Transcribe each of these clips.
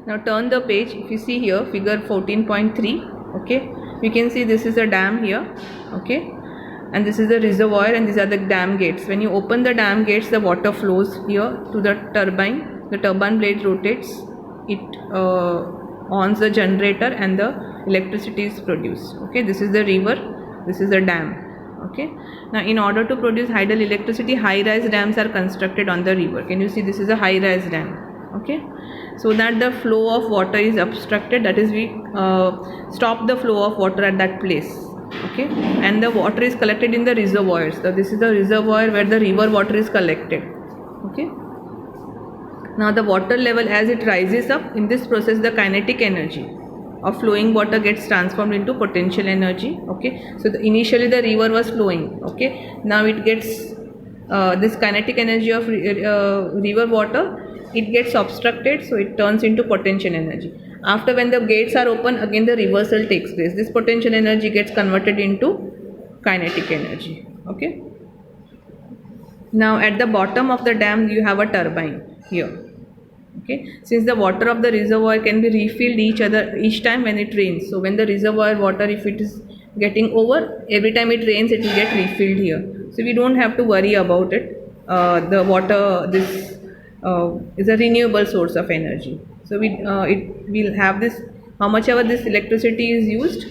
Now turn the page. If you see here figure 14.3, okay, you can see this is a dam here, okay, and this is the reservoir and these are the dam gates. When you open the dam gates, the water flows here to the turbine. The turbine blade rotates, it on the generator and the electricity is produced. Okay, this is the river, this is the dam. Okay, now in order to produce hydel electricity, high rise dams are constructed on the river. Can you see this is a high rise dam? Okay, so that the flow of water is obstructed, that is we stop the flow of water at that place. Okay, and the water is collected in the reservoirs. So this is the reservoir where the river water is collected. Okay, now the water level as it rises up, in this process the kinetic energy of flowing water gets transformed into potential energy. Okay, so initially the river was flowing. Okay, now it gets this kinetic energy of river water, it gets obstructed, so it turns into potential energy. After, when the gates are open, again the reversal takes place. This potential energy gets converted into kinetic energy. Okay, now at the bottom of the dam you have a turbine here. Okay, since the water of the reservoir can be refilled each time when it rains, so when the reservoir water, if it is getting over, every time it rains it will get refilled here, so we don't have to worry about it. The water, this is a renewable source of energy, so it will have this, how much ever this electricity is used,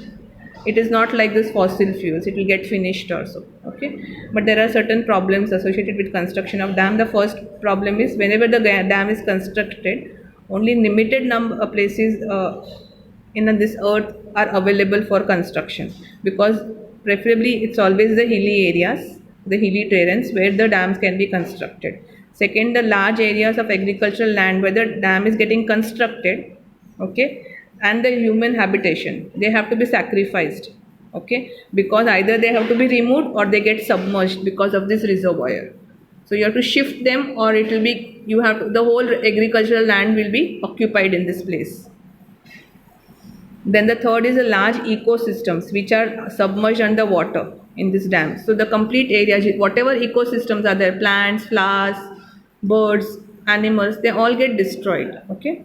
it is not like this fossil fuels, it will get finished also. Okay, but there are certain problems associated with construction of dam. The first problem is, whenever the dam is constructed, only limited number of places in this earth are available for construction, because preferably it's always the hilly areas, the hilly terrains where the dams can be constructed. Second, the large areas of agricultural land where the dam is getting constructed, okay, and the human habitation, they have to be sacrificed. Okay, because either they have to be removed or they get submerged because of this reservoir. So you have to shift them, or it will be, you have to, the whole agricultural land will be occupied in this place. Then the third is the large ecosystems which are submerged under water in this dam. So the complete areas, whatever ecosystems are there, plants, flowers, birds, animals, they all get destroyed. Okay,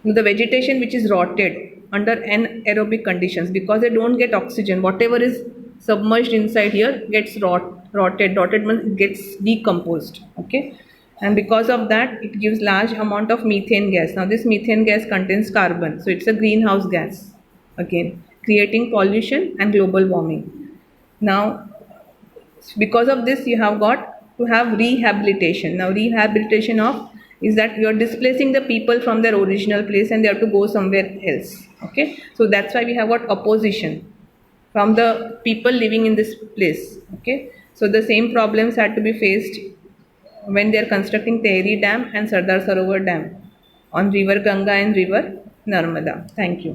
the vegetation which is rotted under anaerobic conditions, because they don't get oxygen, whatever is submerged inside here gets rotted means it gets decomposed. Okay, and because of that it gives large amount of methane gas. Now this methane gas contains carbon, so it's a greenhouse gas, again creating pollution and global warming. Now because of this you have got to have rehabilitation. Now rehabilitation of is that you are displacing the people from their original place and they have to go somewhere else. Okay, so that's why we have got opposition from the people living in this place. Okay, so the same problems had to be faced when they are constructing Tehri Dam and Sardar Sarovar Dam on river Ganga and river Narmada. Thank you.